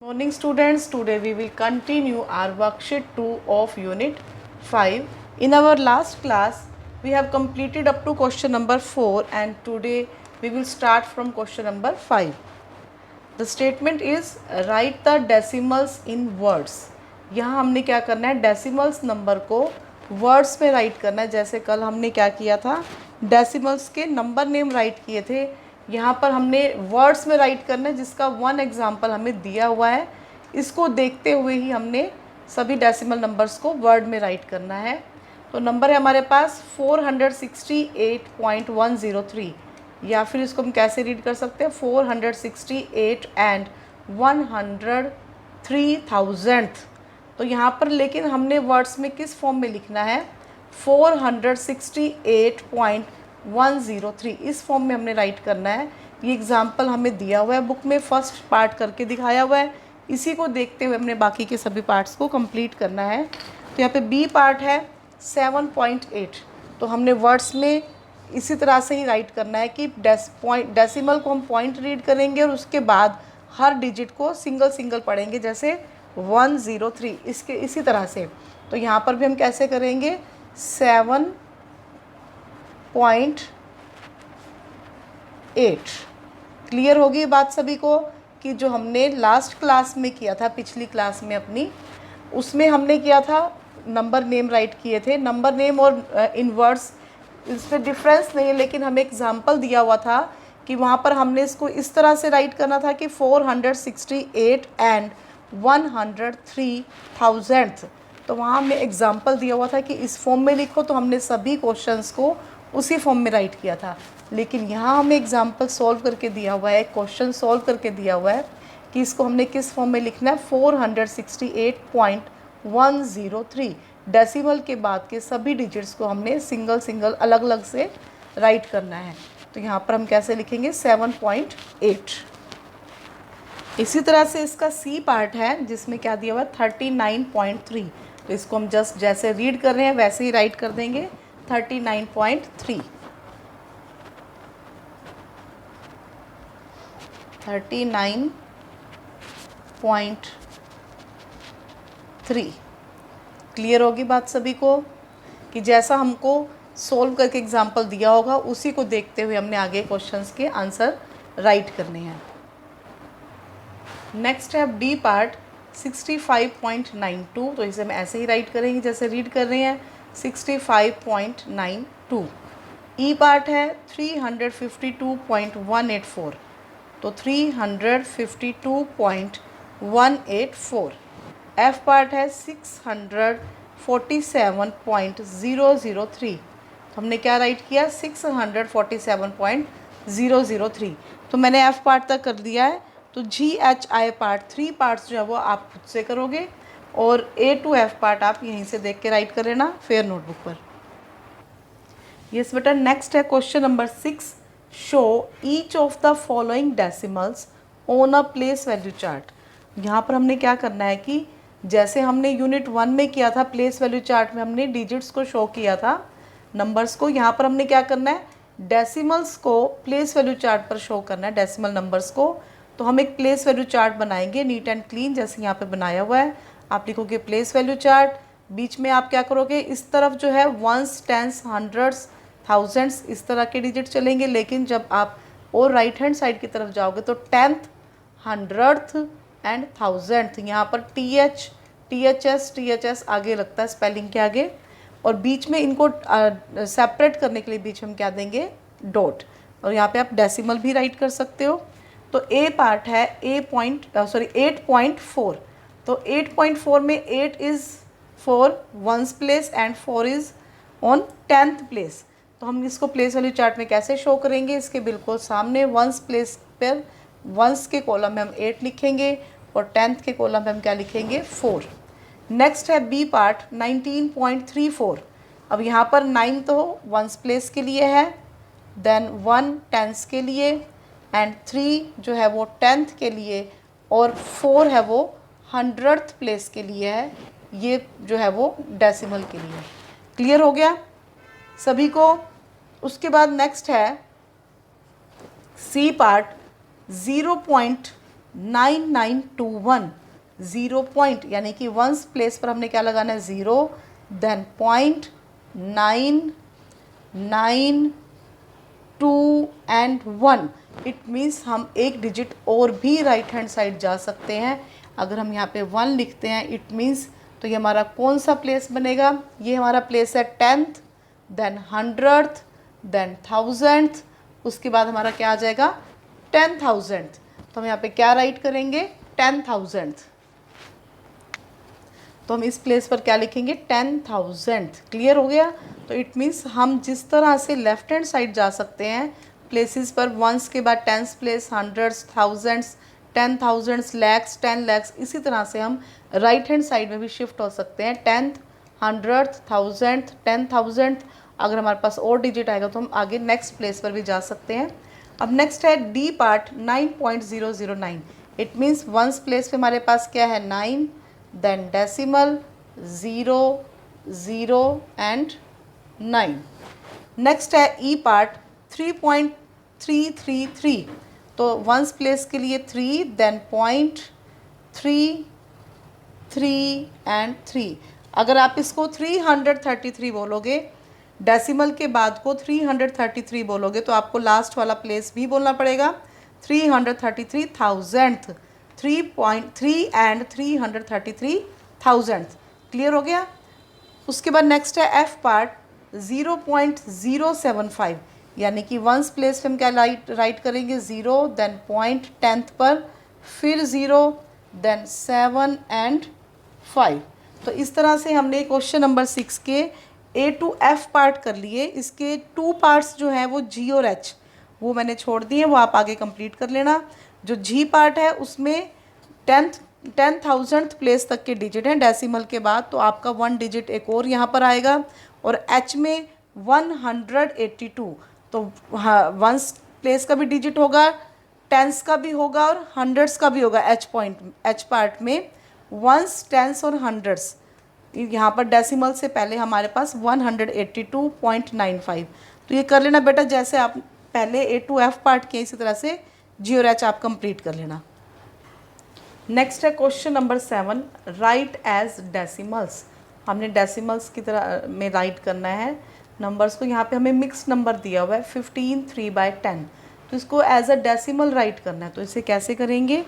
Morning students, today we will continue our worksheet 2 of unit 5. In our last class, we have completed up to question number 4 and today we will start from question number 5. The statement is write the decimals in words. यहाँ हमने क्या करना है, decimals number को words में right करना है। जैसे कल हमने क्या किया था, डेसिमल्स के नंबर नेम राइट किए थे, यहाँ पर हमने वर्ड्स में राइट करना है, जिसका वन एग्जाम्पल हमें दिया हुआ है। इसको देखते हुए ही हमने सभी डेसिमल नंबर्स को वर्ड में राइट करना है। तो नंबर है हमारे पास 468.103, या फिर इसको हम कैसे रीड कर सकते हैं, 468 एंड 103,000। तो यहाँ पर लेकिन हमने वर्ड्स में किस फॉर्म में लिखना है, 468.103 इस फॉर्म में हमने राइट करना है। ये एग्जाम्पल हमें दिया हुआ है बुक में, फर्स्ट पार्ट करके दिखाया हुआ है। इसी को देखते हुए हमने बाकी के सभी पार्ट्स को कंप्लीट करना है। तो यहाँ पे बी पार्ट है 7.8, तो हमने वर्ड्स में इसी तरह से ही राइट करना है कि डेसिमल को हम पॉइंट रीड करेंगे और उसके बाद हर डिजिट को सिंगल सिंगल पढ़ेंगे, जैसे 103 इसके इसी तरह से। तो यहाँ पर भी हम कैसे करेंगे, 7.8। क्लियर होगी बात सभी को कि जो हमने लास्ट क्लास में किया था, पिछली क्लास में अपनी, उसमें हमने किया था नंबर नेम राइट किए थे। नंबर नेम और इन वर्ड्स इसमें डिफरेंस नहीं है, लेकिन हमें एग्जाम्पल दिया हुआ था कि वहाँ पर हमने इसको इस तरह से राइट करना था कि 468 एंड 103,000। तो वहाँ हमें एग्जाम्पल दिया हुआ था कि इस फॉर्म में लिखो, तो हमने सभी क्वेश्चंस को उसी फॉर्म में राइट किया था। लेकिन यहाँ हमें एग्जाम्पल सॉल्व करके दिया हुआ है, क्वेश्चन सॉल्व करके दिया हुआ है कि इसको हमने किस फॉर्म में लिखना है, 468.103। डेसिमल के बाद के सभी डिजिट्स को हमने सिंगल सिंगल अलग अलग से राइट करना है। तो यहाँ पर हम कैसे लिखेंगे, 7.8। इसी तरह से इसका सी पार्ट है जिसमें क्या दिया हुआ है, 39.3। तो इसको हम जस्ट जैसे रीड कर रहे हैं वैसे ही राइट कर देंगे, 39.3। 39.3। क्लियर होगी बात सभी को कि जैसा हमको सोल्व करके एग्जाम्पल दिया होगा उसी को देखते हुए हमने आगे क्वेश्चंस के आंसर राइट करने हैं। नेक्स्ट है डी पार्ट 65.92। तो इसे हम ऐसे ही राइट करेंगे जैसे रीड कर रहे हैं, 65.92। ई पार्ट है 352.184, तो 352.184। एफ पार्ट है 647.003। तो हमने क्या राइट किया, 647.003। तो मैंने एफ पार्ट तक कर दिया है। तो जी एच आई पार्ट 3 पार्ट्स जो है वो आप खुद से करोगे और ए टू एफ पार्ट आप यहीं से देख के राइट कर लेना फेयर नोटबुक पर। यस बेटा, नेक्स्ट है question number 6। Show each of the following decimals on a place value chart. यहाँ पर हमने क्या करना है कि जैसे हमने यूनिट 1 में किया था, प्लेस वैल्यू चार्ट में हमने डिजिट्स को शो किया था, नंबर्स को, यहाँ पर हमने क्या करना है, डेसिमल्स को प्लेस वैल्यू चार्ट पर शो करना है, डेसिमल नंबर्स को। तो हम एक प्लेस वैल्यू चार्ट बनाएंगे नीट एंड क्लीन, जैसे यहाँ पे बनाया हुआ है। आप लिखोगे प्लेस वैल्यू चार्ट, बीच में आप क्या करोगे, इस तरफ जो है वंस, टेंस, हंड्रेड्स, थाउजेंड्स इस तरह के डिजिट चलेंगे। लेकिन जब आप और राइट हैंड साइड की तरफ जाओगे तो टेंथ, हंड्रेड्थ एंड थाउजेंड, यहाँ पर THS आगे लगता है स्पेलिंग के आगे, और बीच में इनको सेपरेट करने के लिए बीच में हम क्या देंगे, डॉट। और यहाँ पे आप डेसिमल भी राइट कर सकते हो। तो ए पार्ट है 8.4। तो 8.4 में 8 is for ones place and 4 is on 10th place. तो हम इसको प्लेस वैल्यू चार्ट में कैसे शो करेंगे, इसके बिल्कुल सामने वंस प्लेस पर वंस के कॉलम में हम 8 लिखेंगे और 10th के कॉलम में हम क्या लिखेंगे, 4। नेक्स्ट है बी पार्ट 19.34। अब यहाँ पर 9 तो वंस प्लेस के लिए है, देन 1 टेंस के लिए एंड 3 जो है वो 10th के लिए, और 4 है वो 100th प्लेस के लिए है, ये जो है वो डेसिमल के लिए। क्लियर हो गया सभी को। उसके बाद नेक्स्ट है सी पार्ट 9921, 0 पॉइंट, यानी कि वंस प्लेस पर हमने क्या लगाना है 0, then point 992 and 1। It means हम एक डिजिट और भी राइट हैंड साइड जा सकते हैं। अगर हम यहाँ पे 1 लिखते हैं इट मीन्स, तो ये हमारा कौन सा प्लेस बनेगा, ये हमारा प्लेस है 10th, then 100th, then 1000th, उसके बाद हमारा क्या आ जाएगा 10,000th। तो हम यहाँ पे क्या राइट करेंगे 10,000th। तो हम इस प्लेस पर क्या लिखेंगे 10,000th। क्लियर हो गया। तो इट मीन्स हम जिस तरह से लेफ्ट हैंड साइड जा सकते हैं प्लेसेस पर, वंस के बाद tens place, hundreds, thousands, 10,000, lakhs, 10 lakhs, इसी तरह से हम राइट हैंड साइड में भी शिफ्ट हो सकते हैं। 10th, 100th, 1000th, 10,000th। अगर हमारे पास और डिजिट आएगा तो हम आगे नेक्स्ट प्लेस पर भी जा सकते हैं। अब नेक्स्ट है D part 9.009। It means ones place पे हमारे पास क्या है 9, देन डेसिमल 0, 0 एंड 9। नेक्स्ट है ई पार्ट 3.333। तो वंस प्लेस के लिए 3, देन पॉइंट 3, 3 एंड 3। अगर आप इसको 333 बोलोगे, डेसिमल के बाद को 333 बोलोगे, तो आपको लास्ट वाला प्लेस भी बोलना पड़ेगा 333,000th, 3.3 एंड 333,000th। क्लियर हो गया। उसके बाद नेक्स्ट है एफ पार्ट 0.075, यानी कि वंस प्लेस पे हम क्या राइट करेंगे 0, देन पॉइंट 10th पर, फिर 0, देन 7 एंड 5। तो इस तरह से हमने क्वेश्चन नंबर 6 के A to F पार्ट कर लिए। इसके 2 पार्ट्स जो हैं वो G और H, वो मैंने छोड़ दिए, वो आप आगे कंप्लीट कर लेना। जो G पार्ट है उसमें 10,000th प्लेस तक के डिजिट हैं डेसिमल के बाद, तो आपका 1 डिजिट एक और यहाँ पर आएगा। और H में 182, तो हाँ वंस प्लेस का भी डिजिट होगा, टेंस का भी होगा और हंड्रेड्स का भी होगा। H पार्ट में वंस, टेंस और हंड्रेड्स, यहाँ पर डेसिमल से पहले हमारे पास 182.95। तो ये कर लेना बेटा, जैसे आप पहले A to F पार्ट किए इसी तरह से G और H आप कंप्लीट कर लेना। नेक्स्ट है question number 7, write as decimals. हमने डेसिमल्स की तरह में राइट करना है नंबर्स को। यहाँ पे हमें मिक्स नंबर दिया हुआ है 15 3/10, तो इसको एज अ डेसिमल राइट करना है। तो इसे कैसे करेंगे,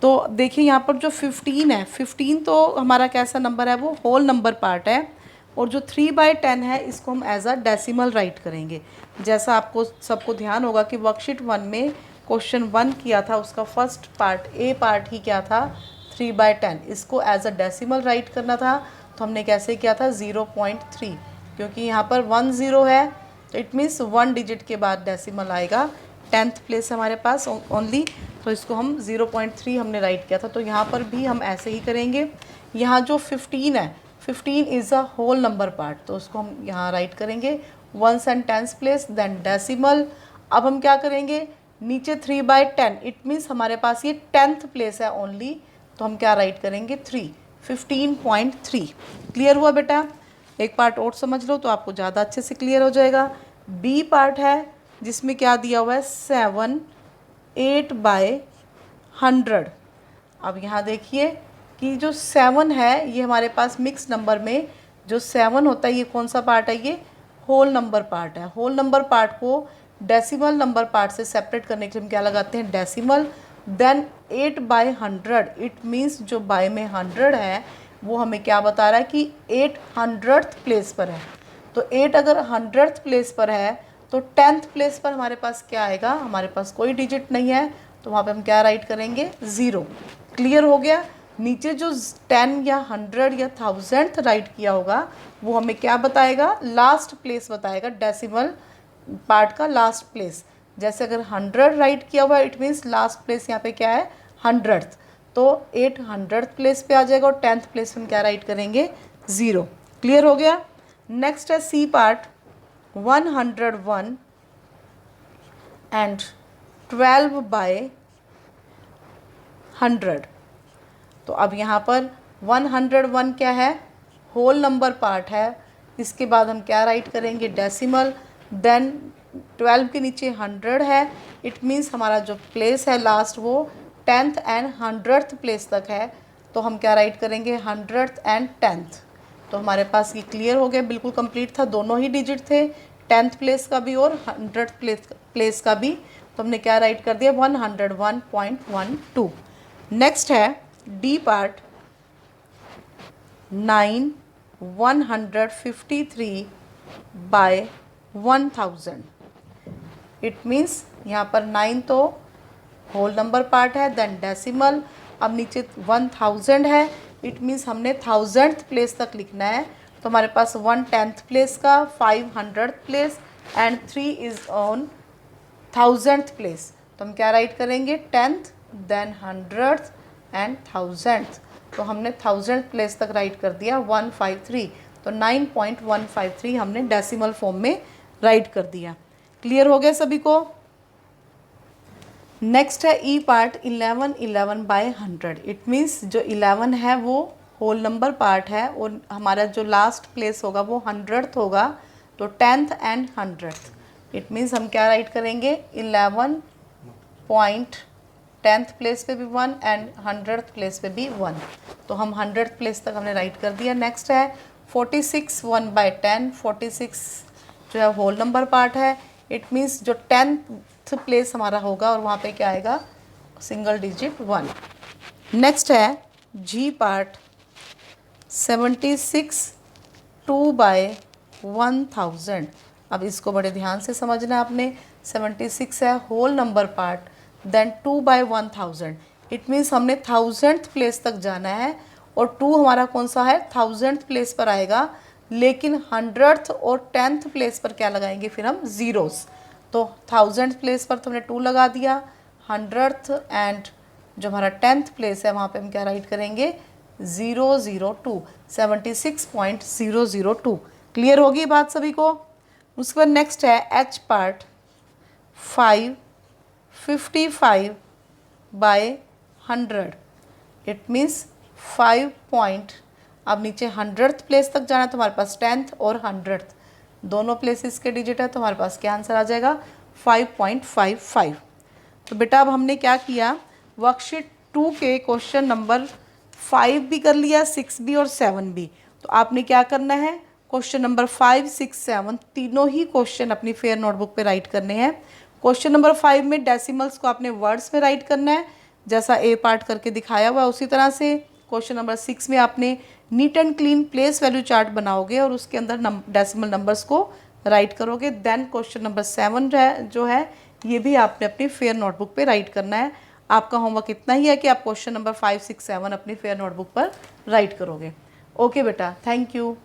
तो देखिए यहाँ पर जो 15 है, 15 तो हमारा कैसा नंबर है, वो होल नंबर पार्ट है। और जो 3/10 है इसको हम एज अ डेसिमल राइट करेंगे। जैसा आपको सबको ध्यान होगा कि वर्कशीट 1 में क्वेश्चन 1 किया था, उसका फर्स्ट पार्ट A पार्ट ही क्या था 3/10, इसको एज अ डेसिमल राइट करना था। तो हमने कैसे किया था 0.3, क्योंकि यहाँ पर 1 0 है, तो इट मीन्स 1 डिजिट के बाद डेसिमल आएगा। 10th प्लेस हमारे पास ओनली, तो इसको हम 0.3 हमने राइट किया था। तो यहाँ पर भी हम ऐसे ही करेंगे। यहाँ जो 15 है, 15 is a whole number part, तो उसको हम यहाँ राइट करेंगे ones and tens place, then decimal. अब हम क्या करेंगे, नीचे 3/10, इट मीन्स हमारे पास ये 10th प्लेस है ओनली, तो हम क्या राइट करेंगे 3, 15.3। क्लियर हुआ बेटा। एक पार्ट और समझ लो तो आपको ज़्यादा अच्छे से क्लियर हो जाएगा। बी पार्ट है जिसमें क्या दिया हुआ है 7 8/100। अब यहाँ देखिए कि जो 7 है ये हमारे पास मिक्स नंबर में जो 7 होता है, ये कौन सा पार्ट है, ये होल नंबर पार्ट है। होल नंबर पार्ट को डेसिमल नंबर पार्ट से सेपरेट करने के लिए हम क्या लगाते हैं डेसिमल। देन 8/100, इट मीन्स जो बाय में 100 है वो हमें क्या बता रहा है कि 800th प्लेस पर है। तो 8 अगर 100th प्लेस पर है तो 10th प्लेस पर हमारे पास क्या आएगा, हमारे पास कोई डिजिट नहीं है, तो वहाँ पे हम क्या राइट करेंगे 0। क्लियर हो गया। नीचे जो 10 या 100 या 1000th राइट किया होगा वो हमें क्या बताएगा, लास्ट प्लेस बताएगा, डेसिमल पार्ट का लास्ट प्लेस। जैसे अगर 100 राइट किया हुआ है इट मीन्स लास्ट प्लेस यहाँ पे क्या है 100th, तो 800th प्लेस पे आ जाएगा और 10th प्लेस में क्या राइट करेंगे 0। क्लियर हो गया। नेक्स्ट है सी पार्ट 101 एंड 12/100। तो अब यहाँ पर 101 क्या है, होल नंबर पार्ट है। इसके बाद हम क्या राइट करेंगे डेसिमल। देन 12 के नीचे 100 है, इट मीन्स हमारा जो प्लेस है लास्ट वो 10th एंड 100th प्लेस तक है तो हम क्या राइट करेंगे 100th एंड 10th। तो हमारे पास ये क्लियर हो गया, बिल्कुल कंप्लीट था, दोनों ही डिजिट थे, 10th प्लेस का भी और 100th प्लेस का भी। तो हमने क्या राइट कर दिया 101.12। नेक्स्ट है D part 9 153 by 1000। It means यहाँ पर 9 तो होल नंबर पार्ट है, देन डेसिमल, अब नीचे 1000 है, इट मीन्स हमने 1000th प्लेस तक लिखना है। तो हमारे पास 1/10th प्लेस का, 500th place and 3 is on 1000th place. तो हम क्या राइट करेंगे 10th then 100th and 1000th। तो हमने 1000th प्लेस तक राइट कर दिया 153। तो 9.153 हमने डेसिमल फॉर्म में राइट कर दिया। क्लियर हो गया सभी को। नेक्स्ट है ई पार्ट 11 11 बाय 100। इट मीन्स जो 11 है वो होल नंबर पार्ट है और हमारा जो लास्ट प्लेस होगा वो 100th होगा, तो 10th and 100th। It means हम क्या राइट करेंगे 11 पॉइंट 10th प्लेस पे भी 1 एंड 100th प्लेस पे भी 1। तो हम 100th प्लेस तक हमने राइट कर दिया। नेक्स्ट है 46 1 बाय 10। 46 जो है होल नंबर पार्ट है, इट मीन्स जो 10th प्लेस हमारा होगा और वहाँ पे क्या आएगा सिंगल डिजिट 1। नेक्स्ट है जी पार्ट 76 2 बाय 1000। अब इसको बड़े ध्यान से समझना है आपने। 76 है whole number part, then 2 by 1000। It means हमने 1000th प्लेस तक जाना है और 2 हमारा कौन सा है 1000th प्लेस पर आएगा, लेकिन 100th और 10th प्लेस पर क्या लगाएंगे फिर हम ज़ीरोस। तो 1000th प्लेस पर तो हमने 2 लगा दिया, 100th एंड जो हमारा 10th प्लेस है वहाँ पे हम क्या राइट करेंगे 002, 76.002। क्लियर होगी बात सभी को। उसके बाद नेक्स्ट है H part 555 by 100। It means 5 point, अब नीचे 100th प्लेस तक जाना तो हमारे पास 10th और 100th दोनों प्लेसेस के डिजिट है, तो हमारे पास क्या आंसर आ जाएगा 5.55। तो बेटा अब हमने क्या किया वर्कशीट 2 के क्वेश्चन नंबर 5 भी कर लिया, 6 भी और 7 भी। तो आपने क्या करना है क्वेश्चन नंबर 5 6 7 तीनों ही क्वेश्चन अपनी फेयर नोटबुक पे राइट करने हैं। क्वेश्चन नंबर 5 में डेसिमल्स को आपने वर्ड्स में राइट करना है जैसा ए पार्ट करके दिखाया हुआ है उसी तरह से। क्वेश्चन नंबर 6 में आपने neat and clean place value chart बनाओगे और उसके अंदर डेसिमल नंबर्स को राइट करोगे। देन क्वेश्चन नंबर 7 जो है ये भी आपने अपनी फेयर नोटबुक पे राइट करना है। आपका होमवर्क इतना ही है कि आप क्वेश्चन नंबर 5 6 7 अपनी फेयर नोटबुक पर राइट करोगे। ओके बेटा, थैंक यू।